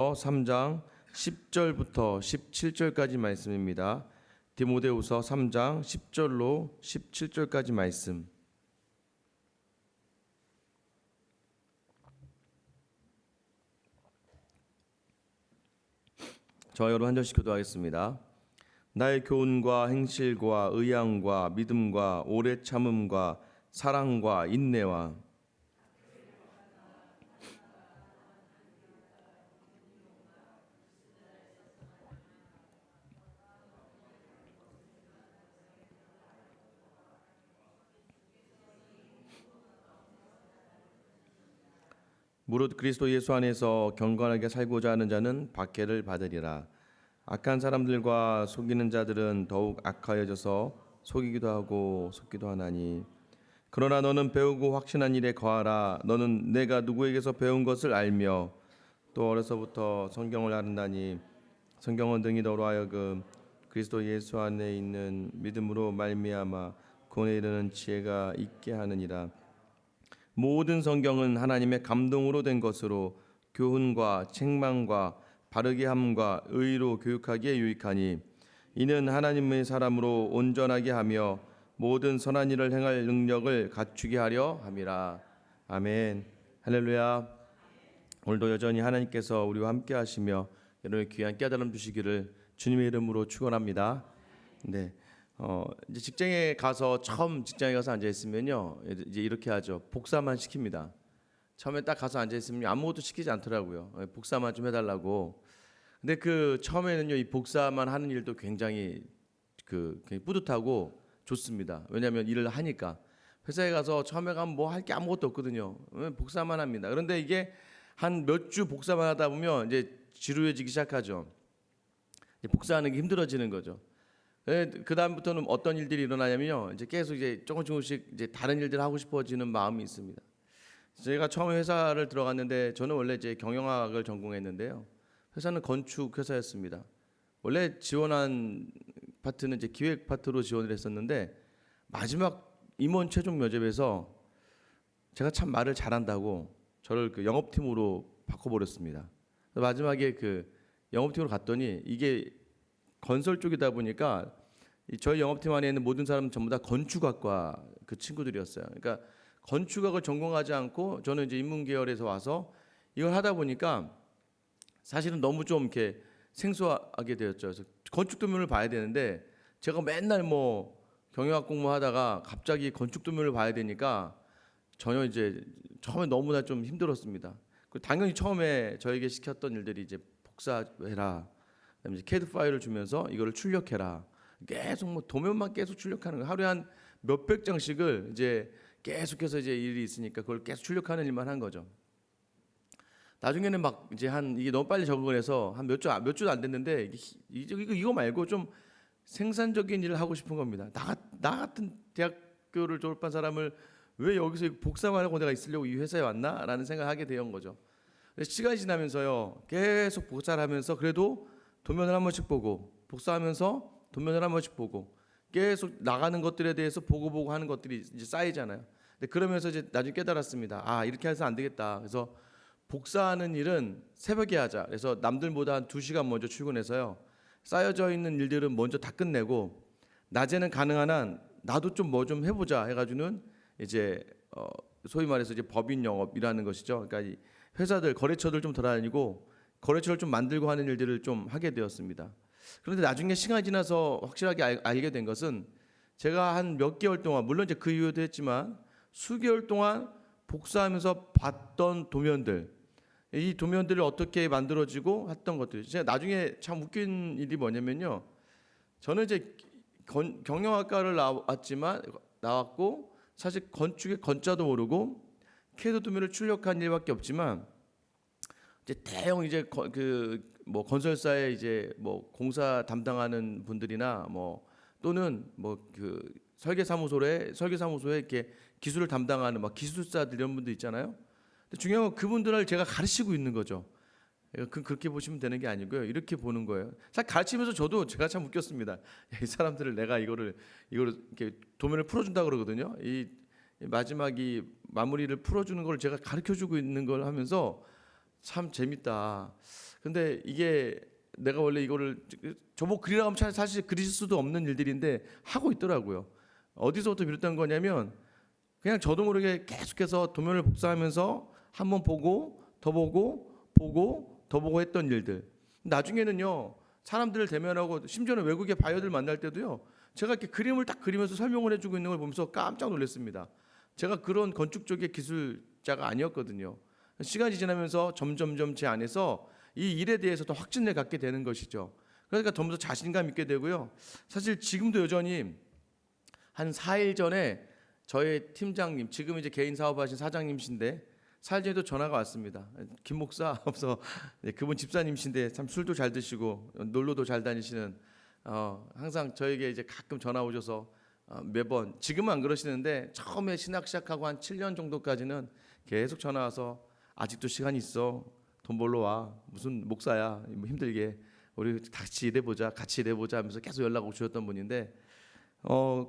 3장 10절부터 17절까지 말씀입니다. 디모데후서 3장 10절로 17절까지 말씀. 저와 여러분 한 절씩 기도하겠습니다. 나의 교훈과 행실과 의향과 믿음과 오래 참음과 사랑과 인내와 무릇 그리스도 예수 안에서 경건하게 살고자 하는 자는 박해를 받으리라. 악한 사람들과 속이는 자들은 더욱 악하여져서 속이기도 하고 속기도 하나니, 그러나 너는 배우고 확신한 일에 거하라. 너는 내가 누구에게서 배운 것을 알며 또 어려서부터 성경을 아는다니, 성경은 등이 너로 하여금 그리스도 예수 안에 있는 믿음으로 말미암아 구원에 이르는 지혜가 있게 하느니라. 모든 성경은 하나님의 감동으로 된 것으로 교훈과 책망과 바르게 함과 의로 교육하기에 유익하니, 이는 하나님의 사람으로 온전하게 하며 모든 선한 일을 행할 능력을 갖추게 하려 함이라. 아멘. 할렐루야. 오늘도 여전히 하나님께서 우리와 함께 하시며 여러분의 귀한 깨달음 주시기를 주님의 이름으로 축원합니다. 네. 이제 직장에 가서 처음 직장에 가서 앉아 있으면요, 이제 이렇게 하죠. 복사만 시킵니다. 처음에 딱 가서 앉아 있으면 아무것도 시키지 않더라고요. 복사만 좀 해달라고. 근데 그 처음에는요, 이 복사만 하는 일도 굉장히 굉장히 뿌듯하고 좋습니다. 왜냐하면 일을 하니까. 회사에 가서 처음에 가면 뭐 할 게 아무것도 없거든요. 복사만 합니다. 그런데 이게 한 몇 주 복사만 하다 보면 이제 지루해지기 시작하죠. 복사하는 게 힘들어지는 거죠. 그 다음부터는 어떤 일들이 일어나냐면요, 이제 계속 이제 조금씩 이제 다른 일들 하고 싶어지는 마음이 있습니다. 제가 처음에 회사를 들어갔는데, 저는 원래 이제 경영학을 전공했는데요, 회사는 건축 회사였습니다. 원래 지원한 파트는 이제 기획 파트로 지원을 했었는데, 마지막 임원 최종 면접에서 제가 참 말을 잘한다고 저를 그 영업팀으로 바꿔버렸습니다. 마지막에 그 영업팀으로 갔더니, 이게 건설 쪽이다 보니까 저희 영업팀 안에 있는 모든 사람은 전부 다 건축학과 그 친구들이었어요. 그러니까 건축학을 전공하지 않고 저는 이제 인문 계열에서 와서 이걸 하다 보니까 사실은 너무 좀 이렇게 생소하게 되었죠. 그래서 건축 도면을 봐야 되는데, 제가 맨날 뭐 경영학 공부하다가 갑자기 건축 도면을 봐야 되니까 전혀 이제 처음에 너무나 좀 힘들었습니다. 당연히 처음에 저에게 시켰던 일들이 이제 복사해라, 그다음에 이제 CAD 파일을 주면서 이거를 출력해라. 계속 뭐 도면만 계속 출력하는 거, 하루에 한 몇백 장씩을 이제 계속해서 이제 일이 있으니까 그걸 계속 출력하는 일만 한 거죠. 나중에는 막 이제 이게 너무 빨리 적응을 해서 한 몇 주도 안 됐는데, 이거 말고 좀 생산적인 일을 하고 싶은 겁니다. 나 같은 대학교를 졸업한 사람을 왜 여기서 복사만 하고 내가 있으려고 이 회사에 왔나라는 생각을 하게 된 거죠. 시간이 지나면서요, 계속 복사를 하면서 그래도 도면을 한 번씩 보고, 복사하면서 도면을 한 번씩 보고, 계속 나가는 것들에 대해서 보고 하는 것들이 이제 쌓이잖아요. 근데 그러면서 이제 나중에 깨달았습니다. 아, 이렇게 해서 안 되겠다. 그래서 복사하는 일은 새벽에 하자. 그래서 남들보다 한 2시간 먼저 출근해서요, 쌓여져 있는 일들은 먼저 다 끝내고, 낮에는 가능한 한 나도 좀 뭐 좀 해보자 해가지고는 이제 소위 말해서 이제 법인 영업이라는 것이죠. 그러니까 이 회사들, 거래처들 좀 돌아다니고 거래처를 좀 만들고 하는 일들을 좀 하게 되었습니다. 그런데 나중에 시간이 지나서 확실하게 알게 된 것은, 제가 한 몇 개월 동안, 물론 이제 그 이후에도 했지만 수개월 동안 복사하면서 봤던 도면들, 이 도면들을 어떻게 만들어지고 했던 것들, 제가 나중에 참 웃긴 일이 뭐냐면요, 저는 이제 경영학과를 나왔고 사실 건축의 건자도 모르고 CAD 도면을 출력한 일밖에 없지만, 이제 대형 이제 뭐 건설사에 이제 뭐 공사 담당하는 분들이나 뭐 또는 뭐 그 설계사무소에 이렇게 기술을 담당하는 막 기술사들, 이런 분들 있잖아요. 근데 중요한 건 그분들을 제가 가르치고 있는 거죠. 그렇게 보시면 되는 게 아니고요, 이렇게 보는 거예요. 사실 가르치면서 제가 참 웃겼습니다. 이 사람들을 내가 이거를 이렇게 도면을 풀어준다 그러거든요. 이 마지막 이 마무리를 풀어주는 걸 제가 가르쳐주고 있는 걸 하면서 참 재밌다. 근데 이게 내가 원래 이거를 저보고 그리라고 하면 사실 그릴 수도 없는 일들인데 하고 있더라고요. 어디서부터 비롯된 거냐면 그냥 저도 모르게 계속해서 도면을 복사하면서 한번 보고 더 보고 보고 더 보고 했던 일들. 나중에는요, 사람들을 대면하고 심지어는 외국의 바이어들 만날 때도요, 제가 이렇게 그림을 딱 그리면서 설명을 해주고 있는 걸 보면서 깜짝 놀랐습니다. 제가 그런 건축 쪽의 기술자가 아니었거든요. 시간이 지나면서 점점점 제 안에서 이 일에 대해서 더 확신을 갖게 되는 것이죠. 그러니까 좀 더 자신감 있게 되고요. 사실 지금도 여전히 한 4일 전에 저희 팀장님, 지금 이제 개인 사업하신 사장님이신데 4일 전에도 전화가 왔습니다. 김 목사 없어. 그분 집사님이신데 참 술도 잘 드시고 놀러도 잘 다니시는, 항상 저에게 이제 가끔 전화 오셔서 매번, 지금은 안 그러시는데 처음에 신학 시작하고 한 7년 정도까지는 계속 전화 와서 아직도 시간 있어, 돈 벌러 와, 무슨 목사야, 뭐 힘들게 우리 같이 일해보자, 같이 일해보자 하면서 계속 연락 주셨던 분인데,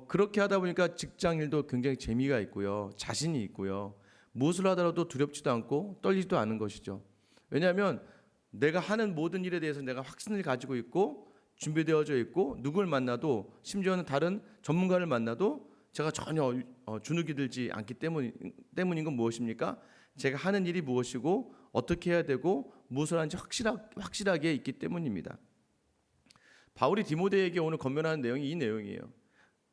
그렇게 하다 보니까 직장 일도 굉장히 재미가 있고요, 자신이 있고요, 무엇을 하더라도 두렵지도 않고 떨리지도 않은 것이죠. 왜냐하면 내가 하는 모든 일에 대해서 내가 확신을 가지고 있고 준비되어져 있고, 누굴 만나도, 심지어는 다른 전문가를 만나도 제가 전혀 주눅이 들지 않기 때문인 건 무엇입니까? 제가 하는 일이 무엇이고 어떻게 해야 되고 무엇을 하는지 확실하게 있기 때문입니다. 바울이 디모데에게 오늘 권면하는 내용이 이 내용이에요.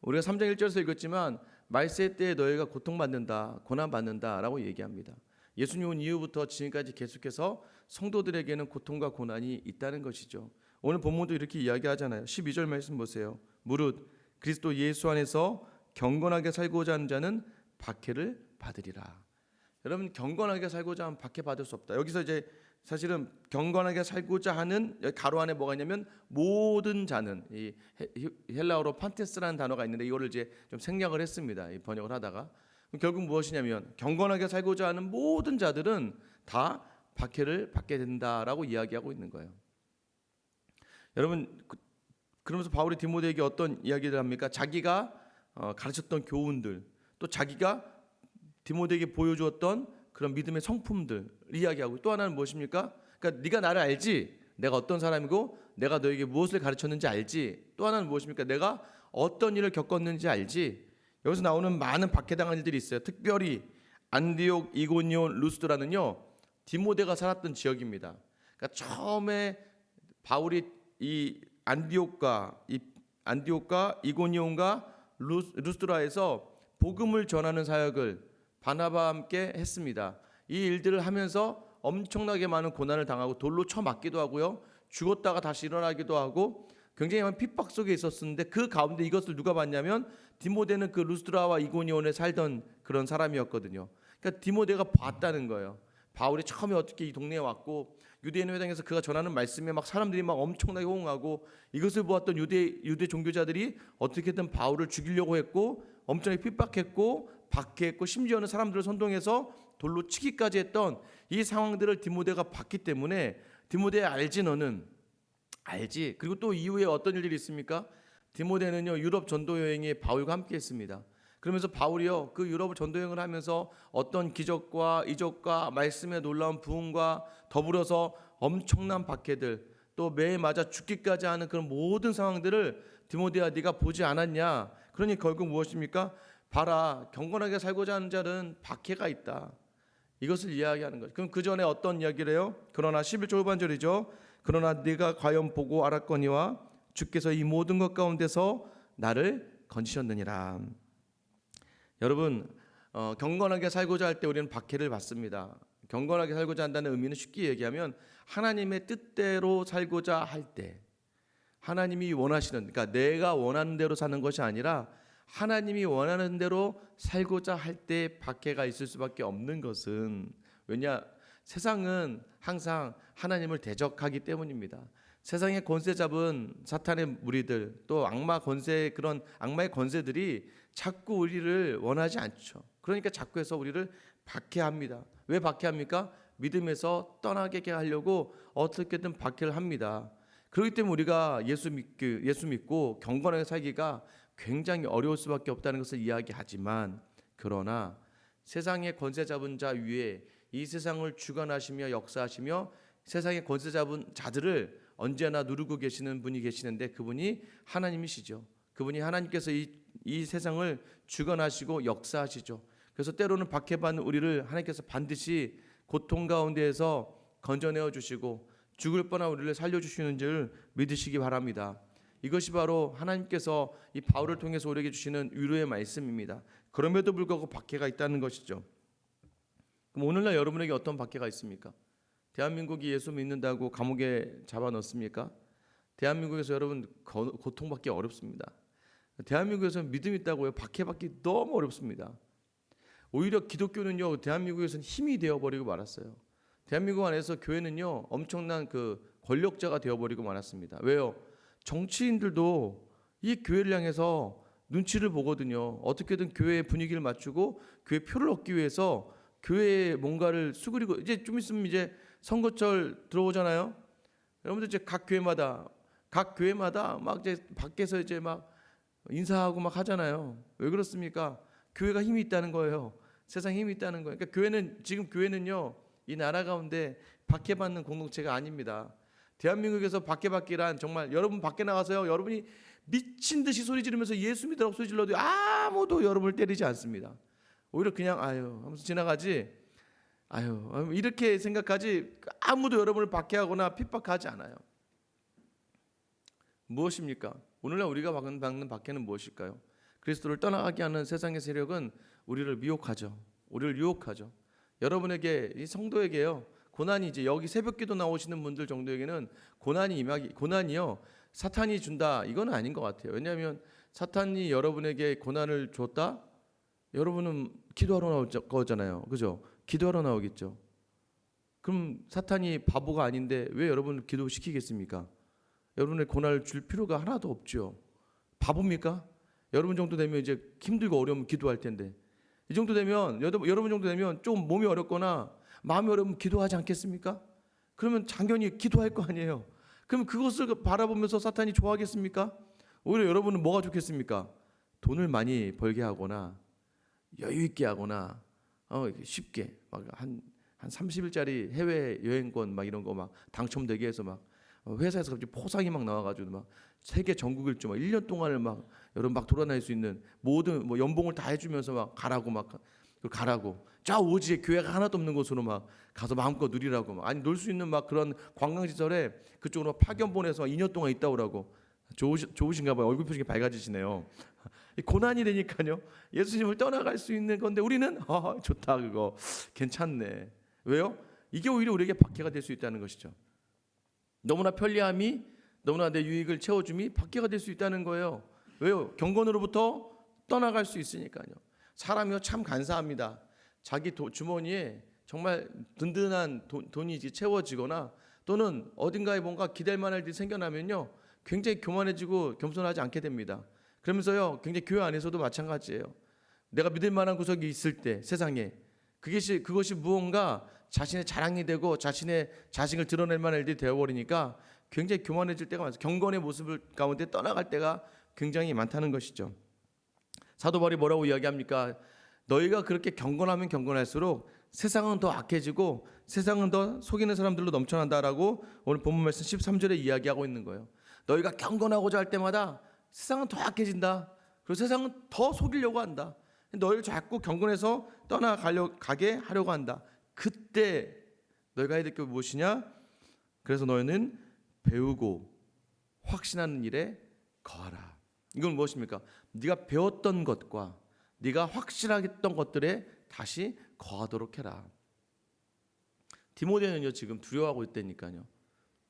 우리가 3장 1절에서 읽었지만 말세 때에 너희가 고통받는다, 고난받는다라고 얘기합니다. 예수님 온 이후부터 지금까지 계속해서 성도들에게는 고통과 고난이 있다는 것이죠. 오늘 본문도 이렇게 이야기하잖아요. 12절 말씀 보세요. 무릇 그리스도 예수 안에서 경건하게 살고자 하는 자는 박해를 받으리라. 여러분, 경건하게 살고자 하면 박해 받을 수 없다. 여기서 이제 사실은 경건하게 살고자 하는, 가로 안에 뭐가 있냐면 모든 자는, 이 헬라어로 판테스라는 단어가 있는데 이거를 이제 좀 생략을 했습니다. 이 번역을 하다가 결국 무엇이냐면 경건하게 살고자 하는 모든 자들은 다 박해를 받게 된다라고 이야기하고 있는 거예요. 여러분, 그러면서 바울이 디모데에게 어떤 이야기를 합니까? 자기가 가르쳤던 교훈들, 또 자기가 디모데에게 보여주었던 그런 믿음의 성품들 이야기하고, 또 하나는 무엇입니까? 그러니까 네가 나를 알지, 내가 어떤 사람이고 내가 너에게 무엇을 가르쳤는지 알지. 또 하나는 무엇입니까? 내가 어떤 일을 겪었는지 알지. 여기서 나오는 많은 박해당한 일들이 있어요. 특별히 안디옥, 이고니온, 루스드라는요, 디모데가 살았던 지역입니다. 그러니까 처음에 바울이 이 안디옥과 이고니온과 루스드라에서 복음을 전하는 사역을 바나바와 함께 했습니다. 이 일들을 하면서 엄청나게 많은 고난을 당하고 돌로 쳐 맞기도 하고요, 죽었다가 다시 일어나기도 하고 굉장히 많은 핍박 속에 있었는데, 그 가운데 이것을 누가 봤냐면 디모데는 그 루스드라와 이고니온에 살던 그런 사람이었거든요. 그러니까 디모데가 봤다는 거예요. 바울이 처음에 어떻게 이 동네에 왔고 유대인 회당에서 그가 전하는 말씀에 막 사람들이 막 엄청나게 호응하고, 이것을 보았던 유대 종교자들이 어떻게든 바울을 죽이려고 했고 엄청나게 핍박했고 박해했고, 심지어는 사람들을 선동해서 돌로 치기까지 했던 이 상황들을 디모데가 봤기 때문에, 디모데야 알지, 너는 알지. 그리고 또 이후에 어떤 일들이 있습니까? 디모데는요, 유럽 전도 여행에 바울과 함께 했습니다. 그러면서 바울이요, 그 유럽 전도 여행을 하면서 어떤 기적과 이적과 말씀의 놀라운 부흥과 더불어서 엄청난 박해들, 또 매에 맞아 죽기까지 하는 그런 모든 상황들을 디모데야 네가 보지 않았냐? 그러니 결국 무엇입니까? 봐라, 경건하게 살고자 하는 자는 박해가 있다. 이것을 이야기하는 거죠. 그럼 그 전에 어떤 이야기를 해요? 그러나 11절 후반절이죠. 그러나 네가 과연 보고 알았거니와 주께서 이 모든 것 가운데서 나를 건지셨느니라. 여러분, 경건하게 살고자 할 때 우리는 박해를 받습니다. 경건하게 살고자 한다는 의미는 쉽게 얘기하면 하나님의 뜻대로 살고자 할 때, 하나님이 원하시는, 그러니까 내가 원하는 대로 사는 것이 아니라 하나님이 원하는 대로 살고자 할 때 박해가 있을 수밖에 없는 것은, 왜냐? 세상은 항상 하나님을 대적하기 때문입니다. 세상의 권세 잡은 사탄의 무리들, 또 악마 권세, 그런 악마의 권세들이 자꾸 우리를 원하지 않죠. 그러니까 자꾸 해서 우리를 박해합니다. 왜 박해합니까? 믿음에서 떠나게 하려고 어떻게든 박해를 합니다. 그렇기 때문에 우리가 예수 믿고 경건하게 살기가 굉장히 어려울 수밖에 없다는 것을 이야기하지만, 그러나 세상의 권세 잡은 자 위에 이 세상을 주관하시며 역사하시며 세상의 권세 잡은 자들을 언제나 누르고 계시는 분이 계시는데 그분이 하나님이시죠. 그분이 하나님께서 이 세상을 주관하시고 역사하시죠. 그래서 때로는 박해받는 우리를 하나님께서 반드시 고통 가운데에서 건져내어 주시고 죽을 뻔한 우리를 살려주시는 줄 믿으시기 바랍니다. 이것이 바로 하나님께서 이 바울을 통해서 우리에게 주시는 위로의 말씀입니다. 그럼에도 불구하고 박해가 있다는 것이죠. 그럼 오늘날 여러분에게 어떤 박해가 있습니까? 대한민국이 예수 믿는다고 감옥에 잡아넣습니까? 대한민국에서 여러분 고통받기 어렵습니다. 대한민국에서는 믿음 있다고요 박해받기 너무 어렵습니다. 오히려 기독교는요 대한민국에서는 힘이 되어버리고 말았어요. 대한민국 안에서 교회는요 엄청난 그 권력자가 되어버리고 말았습니다. 왜요? 정치인들도 이 교회를 향해서 눈치를 보거든요. 어떻게든 교회의 분위기를 맞추고 교회 표를 얻기 위해서 교회에 뭔가를 수그리고 이제 좀 있으면 이제 선거철 들어오잖아요. 여러분들 이제 각 교회마다 막 이제 밖에서 이제 막 인사하고 막 하잖아요. 왜 그렇습니까? 교회가 힘이 있다는 거예요. 세상에 힘이 있다는 거예요. 그러니까 지금 교회는요 이 나라 가운데 박해받는 공동체가 아닙니다. 대한민국에서 박해받기란 정말 여러분 밖에 나가서요 여러분이 미친 듯이 소리 지르면서 예수 믿으라고 소리 질러도 아무도 여러분을 때리지 않습니다. 오히려 그냥 아유 하면서 지나가지 아유 이렇게 생각하지 아무도 여러분을 박해하거나 핍박하지 않아요. 무엇입니까? 오늘날 우리가 받는 박해는 무엇일까요? 그리스도를 떠나가게 하는 세상의 세력은 우리를 미혹하죠. 우리를 유혹하죠. 여러분에게 이 성도에게요 고난이 이제 여기 새벽기도 나오시는 분들 정도에게는 고난이요 사탄이 준다 이건 아닌 것 같아요. 왜냐하면 사탄이 여러분에게 고난을 줬다 여러분은 기도하러 나올 거잖아요. 그죠? 기도하러 나오겠죠. 그럼 사탄이 바보가 아닌데 왜 여러분을 기도시키겠습니까? 여러분의 고난을 줄 필요가 하나도 없죠. 바보입니까? 여러분 정도 되면 이제 힘들고 어려우면 기도할 텐데 이 정도 되면 여러분 정도 되면 좀 몸이 어렵거나 마음이 어려우면 기도하지 않겠습니까? 그러면 당연히 기도할 거 아니에요. 그럼 그것을 바라보면서 사탄이 좋아하겠습니까? 오히려 여러분은 뭐가 좋겠습니까? 돈을 많이 벌게 하거나 여유 있게 하거나 쉽게 막 한 30일짜리 해외 여행권 막 이런 거 막 당첨되게 해서 막 회사에서 갑자기 포상이 막 나와가지고 막 세계 전국 일주 막 1년 동안을 막 여러분 막 돌아다닐 수 있는 모든 뭐 연봉을 다 해주면서 막 가라고 저 오지에 교회가 하나도 없는 곳으로 막 가서 마음껏 누리라고 막 아니 놀 수 있는 막 그런 관광시설에 그쪽으로 파견 보내서 2년 동안 있다 오라고 좋으신가 봐요. 얼굴 표정이 밝아지시네요. 고난이라니까요. 예수님을 떠나갈 수 있는 건데 우리는 좋다 그거 괜찮네. 왜요? 이게 오히려 우리에게 박해가 될 수 있다는 것이죠. 너무나 편리함이 너무나 내 유익을 채워줌이 박해가 될 수 있다는 거예요. 왜요? 경건으로부터 떠나갈 수 있으니까요. 사람이요 참 간사합니다. 자기 주머니에 정말 든든한 돈이 채워지거나 또는 어딘가에 뭔가 기댈 만할 일이 생겨나면요 굉장히 교만해지고 겸손하지 않게 됩니다. 그러면서요 굉장히 교회 안에서도 마찬가지예요. 내가 믿을 만한 구석이 있을 때 세상에 그것이 무언가 자신의 자랑이 되고 자신의 자식을 드러낼 만한 일이 되어버리니까 굉장히 교만해질 때가 많아요. 경건의 모습을 가운데 떠나갈 때가 굉장히 많다는 것이죠. 사도 바울이 뭐라고 이야기합니까? 너희가 그렇게 경건하면 경건할수록 세상은 더 악해지고 세상은 더 속이는 사람들로 넘쳐난다라고 오늘 본문 말씀 13절에 이야기하고 있는 거예요. 너희가 경건하고자 할 때마다 세상은 더 악해진다. 그리고 세상은 더 속이려고 한다. 너희를 자꾸 경건해서 떠나가게 하려고 한다. 그때 너희가 해야 될 게 무엇이냐? 그래서 너희는 배우고 확신하는 일에 거하라. 이건 무엇입니까? 네가 배웠던 것과 네가 확실하겠던 것들에 다시 거하도록 해라. 디모데는요 지금 두려워하고 있다니까요.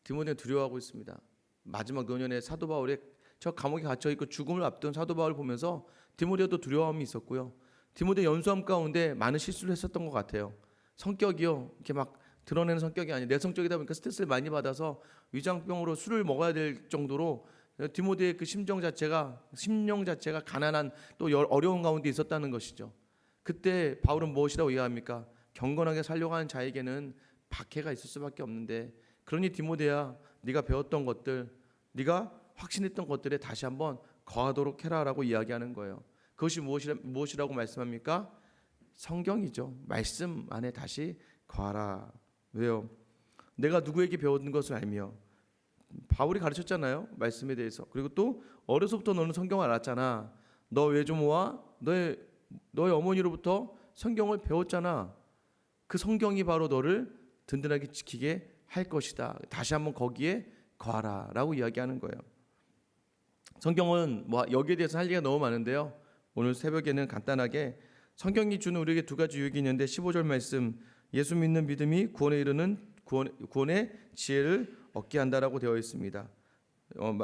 디모데는 두려워하고 있습니다. 마지막 노년에 사도 바울이 저 감옥에 갇혀 있고 죽음을 앞둔 사도 바울을 보면서 디모데도 두려움이 있었고요. 디모데 연수함 가운데 많은 실수를 했었던 것 같아요. 성격이요 이렇게 막 드러내는 성격이 아니에요. 내성적이다 보니까 스트레스를 많이 받아서 위장병으로 술을 먹어야 될 정도로 디모데의 그 심령 자체가 가난한 또 어려운 가운데 있었다는 것이죠. 그때 바울은 무엇이라고 이해합니까? 경건하게 살려고 하는 자에게는 박해가 있을 수밖에 없는데 그러니 디모데야 네가 배웠던 것들 네가 확신했던 것들에 다시 한번 거하도록 해라라고 이야기하는 거예요. 그것이 무엇이라고 말씀합니까? 성경이죠. 말씀 안에 다시 거하라. 왜요? 내가 누구에게 배운 것을 알며. 바울이 가르쳤잖아요, 말씀에 대해서. 그리고 또 어려서부터 너는 성경을 알았잖아. 너 외조모와 너의 어머니로부터 성경을 배웠잖아. 그 성경이 바로 너를 든든하게 지키게 할 것이다. 다시 한번 거기에 거하라라고 이야기하는 거예요. 성경은 뭐 여기에 대해서 할 얘기가 너무 많은데요. 오늘 새벽에는 간단하게 성경이 주는 우리에게 두 가지 유익이 있는데 15절 말씀, 예수 믿는 믿음이 구원에 이르는 구원의 지혜를 얻게 한다라고 되어 있습니다.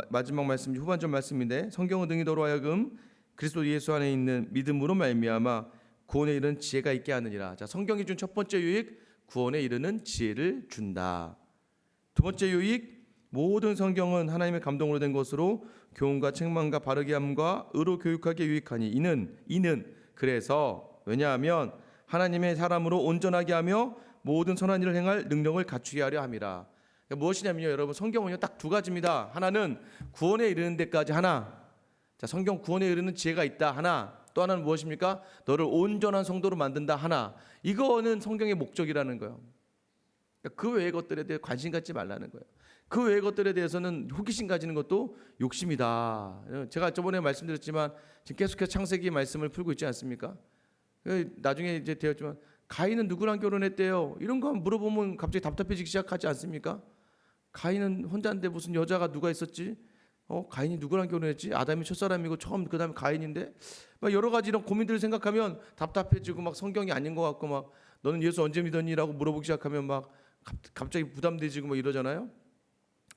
마지막 말씀, 후반절 말씀인데 성경은 등이 너로 하여금 그리스도 예수 안에 있는 믿음으로 말미암아 구원에 이르는 지혜가 있게 하느니라. 자, 성경이 준 첫 번째 유익, 구원에 이르는 지혜를 준다. 두 번째 유익, 모든 성경은 하나님의 감동으로 된 것으로 교훈과 책망과 바르게 함과 의로 교육하기에 유익하니 이는 그래서 왜냐하면 하나님의 사람으로 온전하게 하며 모든 선한 일을 행할 능력을 갖추게 하려 함이라. 그러니까 무엇이냐면요, 여러분, 성경은요 딱 두 가지입니다. 하나는 구원에 이르는 데까지 하나. 자, 성경 구원에 이르는 지혜가 있다 하나. 또 하나는 무엇입니까? 너를 온전한 성도로 만든다 하나. 이거는 성경의 목적이라는 거예요. 그러니까 그 외의 것들에 대해 관심 갖지 말라는 거예요. 그 외의 것들에 대해서는 호기심 가지는 것도 욕심이다. 제가 저번에 말씀드렸지만 지금 계속해서 창세기 말씀을 풀고 있지 않습니까? 나중에 이제 되었지만 가인은 누구랑 결혼했대요? 이런 거 물어보면 갑자기 답답해지기 시작하지 않습니까? 가인은 혼자인데 무슨 여자가 누가 있었지? 가인이 누구랑 결혼했지? 아담이 첫사람이고 처음 그다음에 가인인데 막 여러 가지 이런 고민들을 생각하면 답답해지고 막 성경이 아닌 것 같고 막 너는 예수 언제 믿었니라고 물어보기 시작하면 막 갑자기 부담되지고 막 이러잖아요.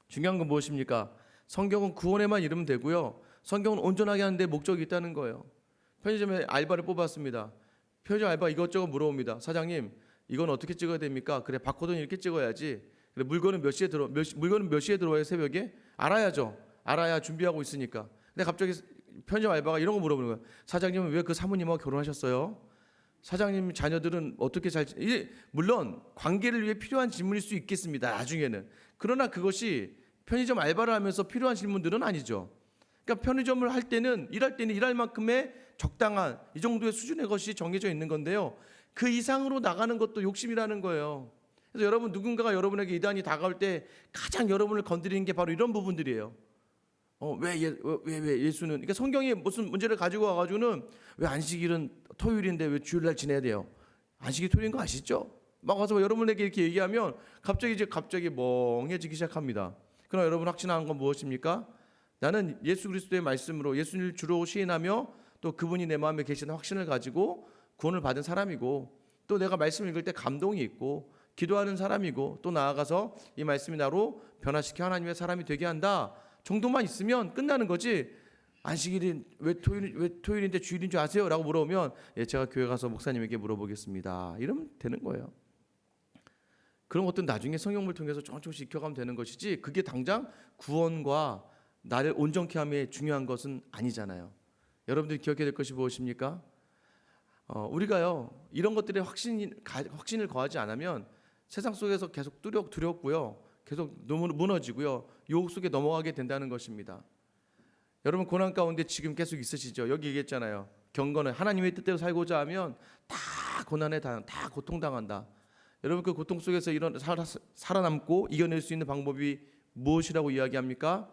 중요한 건 무엇입니까? 성경은 구원에만 이르면 되고요. 성경은 온전하게 하는 데 목적이 있다는 거예요. 편의점에 알바를 뽑았습니다. 편의점 알바 이것저것 물어봅니다. 사장님, 이건 어떻게 찍어야 됩니까? 그래, 바코드는 이렇게 찍어야지. 그래, 물건은 몇 시에 들어와요? 새벽에? 알아야죠. 알아야 준비하고 있으니까. 근데 갑자기 편의점 알바가 이런 거 물어보는 거예요. 사장님은 왜 그 사모님하고 결혼하셨어요? 사장님 자녀들은 어떻게 이게 물론 관계를 위해 필요한 질문일 수 있겠습니다. 나중에는. 그러나 그것이 편의점 알바를 하면서 필요한 질문들은 아니죠. 그러니까 편의점을 할 때는 일할 때는 일할 만큼의 적당한 이 정도의 수준의 것이 정해져 있는 건데요. 그 이상으로 나가는 것도 욕심이라는 거예요. 그래서 여러분, 누군가가 여러분에게 이단이 다가올 때 가장 여러분을 건드리는 게 바로 이런 부분들이에요. 왜 예수는, 그러니까 성경이 무슨 문제를 가지고 와가지고는 왜 안식일은 토요일인데 왜 주일날 지내야 돼요? 안식일 토요일인 거 아시죠? 막 와서 여러분에게 이렇게 얘기하면 갑자기 멍해지기 시작합니다. 그러나 여러분 확신한 건 무엇입니까? 나는 예수 그리스도의 말씀으로 예수님을 주로 시인하며 또 그분이 내 마음에 계시는 확신을 가지고 구원을 받은 사람이고, 또 내가 말씀을 읽을 때 감동이 있고 기도하는 사람이고, 또 나아가서 이 말씀이 나로 변화시켜 하나님의 사람이 되게 한다 정도만 있으면 끝나는 거지. 안식일이 왜 토요일인데 주일인 줄 아세요? 라고 물어보면 제가 교회 가서 목사님에게 물어보겠습니다. 이러면 되는 거예요. 그런 것들은 나중에 성경을 통해서 조금씩 익혀가면 되는 것이지, 그게 당장 구원과 나를 온전케 함에 중요한 것은 아니잖아요. 여러분들이 기억해야 될 것이 무엇입니까? 우리가요 이런 것들에 확신을 거하지 않으면 세상 속에서 계속 두렵고요, 계속 무너지고요, 유혹 속에 넘어가게 된다는 것입니다. 여러분, 고난 가운데 지금 계속 있으시죠? 여기 얘기했잖아요. 경건은 하나님의 뜻대로 살고자 하면 다 다 고통당한다. 여러분, 그 고통 속에서 살아남고 이겨낼 수 있는 방법이 무엇이라고 이야기합니까?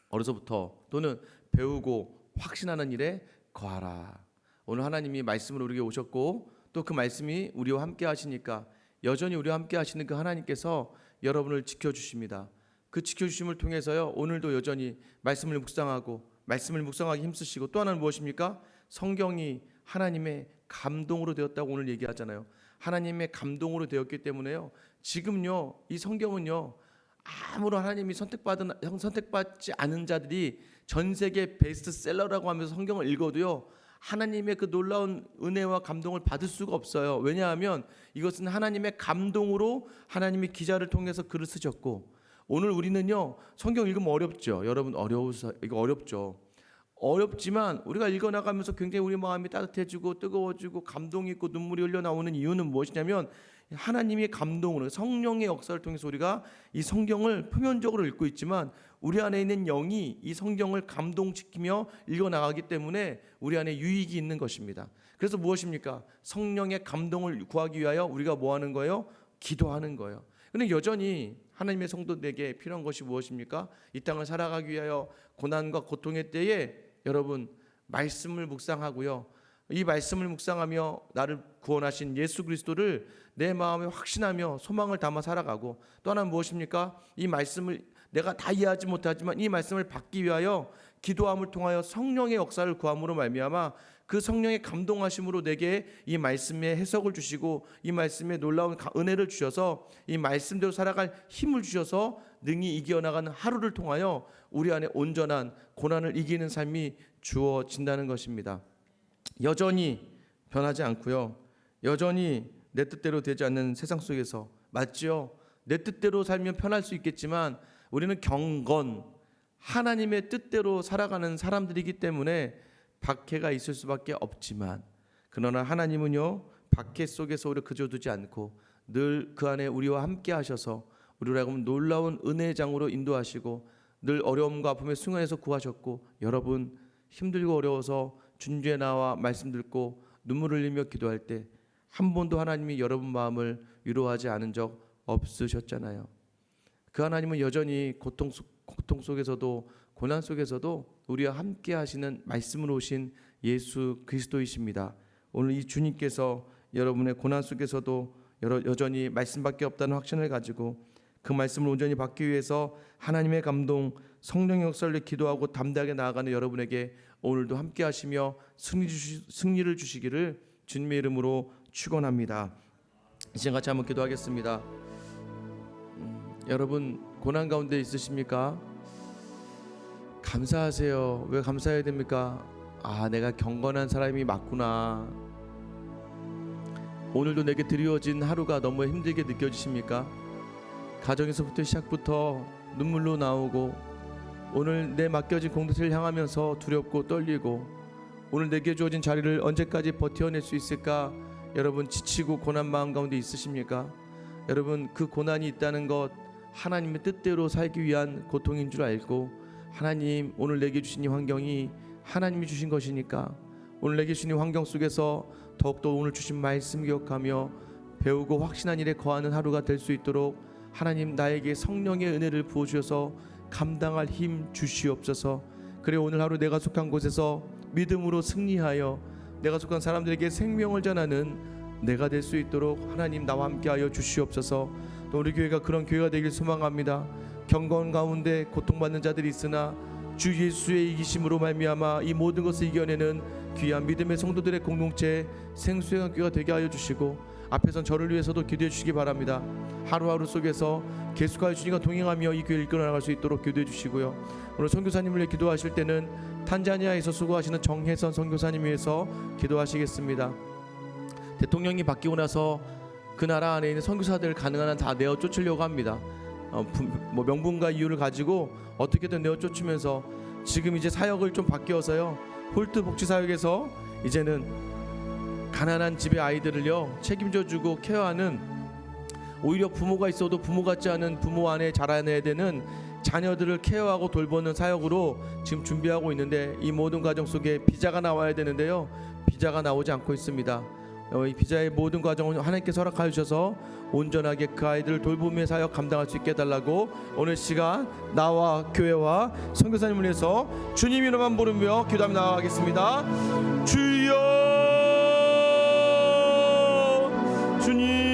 어려서부터 또는 배우고 확신하는 일에 거하라. 오늘 하나님이 말씀으로 우리에게 오셨고 또 그 말씀이 우리와 함께 하시니까 여전히 우리와 함께 하시는 그 하나님께서 여러분을 지켜주십니다. 그 지켜주심을 통해서요 오늘도 여전히 말씀을 묵상하기 힘쓰시고, 또 하나는 무엇입니까? 성경이 하나님의 감동으로 되었다고 오늘 얘기하잖아요. 하나님의 감동으로 되었기 때문에요 지금요 이 성경은요 아무런 하나님이 선택받지 않은 자들이 전 세계 베스트셀러라고 하면서 성경을 읽어도요 하나님의 그 놀라운 은혜와 감동을 받을 수가 없어요. 왜냐하면 이것은 하나님의 감동으로 하나님이 기자를 통해서 글을 쓰셨고, 오늘 우리는요 성경 읽으면 어렵죠. 여러분, 이거 어렵죠. 어렵지만 우리가 읽어나가면서 굉장히 우리 마음이 따뜻해지고 뜨거워지고 감동이 있고 눈물이 흘러나오는 이유는 무엇이냐면 하나님의 감동으로 성령의 역사를 통해서 우리가 이 성경을 표면적으로 읽고 있지만 우리 안에 있는 영이 이 성경을 감동시키며 읽어나가기 때문에 우리 안에 유익이 있는 것입니다. 그래서 무엇입니까? 성령의 감동을 구하기 위하여 우리가 뭐 하는 거예요? 기도하는 거예요. 그런데 여전히 하나님의 성도들에게 필요한 것이 무엇입니까? 이 땅을 살아가기 위하여 고난과 고통의 때에 여러분 말씀을 묵상하고요, 이 말씀을 묵상하며 나를 구원하신 예수 그리스도를 내 마음에 확신하며 소망을 담아 살아가고, 또 하나는 무엇입니까? 이 말씀을 내가 다 이해하지 못하지만 이 말씀을 받기 위하여 기도함을 통하여 성령의 역사를 구함으로 말미암아 그 성령의 감동하심으로 내게 이 말씀의 해석을 주시고 이 말씀의 놀라운 은혜를 주셔서 이 말씀대로 살아갈 힘을 주셔서 능히 이겨나가는 하루를 통하여 우리 안에 온전한 고난을 이기는 삶이 주어진다는 것입니다. 여전히 변하지 않고요, 여전히 내 뜻대로 되지 않는 세상 속에서, 맞죠? 내 뜻대로 살면 편할 수 있겠지만 우리는 경건 하나님의 뜻대로 살아가는 사람들이기 때문에 박해가 있을 수밖에 없지만, 그러나 하나님은요 박해 속에서 우리를 그저두지 않고 늘 그 안에 우리와 함께 하셔서 우리를 하여금 놀라운 은혜의 장으로 인도하시고 늘 어려움과 아픔의 순간에서 구하셨고, 여러분 힘들고 어려워서 주님께 나와 말씀 듣고 눈물을 흘리며 기도할 때 한 번도 하나님이 여러분 마음을 위로하지 않은 적 없으셨잖아요. 그 하나님은 여전히 고통 속에서도 고난 속에서도 우리와 함께 하시는 말씀으로 오신 예수 그리스도이십니다. 오늘 이 주님께서 여러분의 고난 속에서도 여전히 말씀밖에 없다는 확신을 가지고 그 말씀을 온전히 받기 위해서 하나님의 감동, 성령의 역사를 기도하고 담대하게 나아가는 여러분에게 오늘도 함께 하시며 승리를 주시기를 주님의 이름으로 축원합니다. 이 시간 같이 한번 기도하겠습니다. 여러분 고난 가운데 있으십니까? 감사하세요. 왜 감사해야 됩니까? 내가 경건한 사람이 맞구나. 오늘도 내게 드리워진 하루가 너무 힘들게 느껴지십니까? 가정에서부터 시작부터 눈물로 나오고, 오늘 내 맡겨진 공동체를 향하면서 두렵고 떨리고, 오늘 내게 주어진 자리를 언제까지 버텨낼 수 있을까? 여러분 지치고 고난 마음 가운데 있으십니까? 여러분 그 고난이 있다는 것 하나님의 뜻대로 살기 위한 고통인 줄 알고, 하나님 오늘 내게 주신 이 환경이 하나님이 주신 것이니까 오늘 내게 주신 이 환경 속에서 더욱더 오늘 주신 말씀 기억하며 배우고 확신한 일에 거하는 하루가 될 수 있도록 하나님 나에게 성령의 은혜를 부어주셔서 감당할 힘 주시옵소서. 그래 오늘 하루 내가 속한 곳에서 믿음으로 승리하여 내가 속한 사람들에게 생명을 전하는 내가 될 수 있도록 하나님 나와 함께하여 주시옵소서. 또 우리 교회가 그런 교회가 되길 소망합니다. 경건 가운데 고통받는 자들이 있으나 주 예수의 이기심으로 말미암아 이 모든 것을 이겨내는 귀한 믿음의 성도들의 공동체 생수의 교회가 되게 하여 주시고, 앞에선 저를 위해서도 기도해 주시기 바랍니다. 하루하루 속에서 계속하여 주님과 동행하며 이 교회를 이끌어 나갈 수 있도록 기도해 주시고요. 오늘 선교사님을 위해 기도하실 때는 탄자니아에서 수고하시는 정혜선 선교사님 위해서 기도하시겠습니다. 대통령이 바뀌고 나서 그 나라 안에 있는 선교사들 가능한 한 다 내어 쫓으려고 합니다. 명분과 이유를 가지고 어떻게든 내어 쫓으면서 지금 이제 사역을 좀 바뀌어서요, 홀트 복지사역에서 이제는 가난한 집의 아이들을요 책임져주고 케어하는, 오히려 부모가 있어도 부모 같지 않은 부모 안에 자라내야 되는 자녀들을 케어하고 돌보는 사역으로 지금 준비하고 있는데, 이 모든 과정 속에 비자가 나와야 되는데요, 비자가 나오지 않고 있습니다. 이 비자의 모든 과정을 하나님께서 허락하여 주셔서 온전하게 그 아이들을 돌보며 사역 감당할 수 있게 해달라고 오늘 시간 나와 교회와 선교사님을 위해서 주님 이름만 부르며 기도하며 나아가겠습니다. 주여, 주님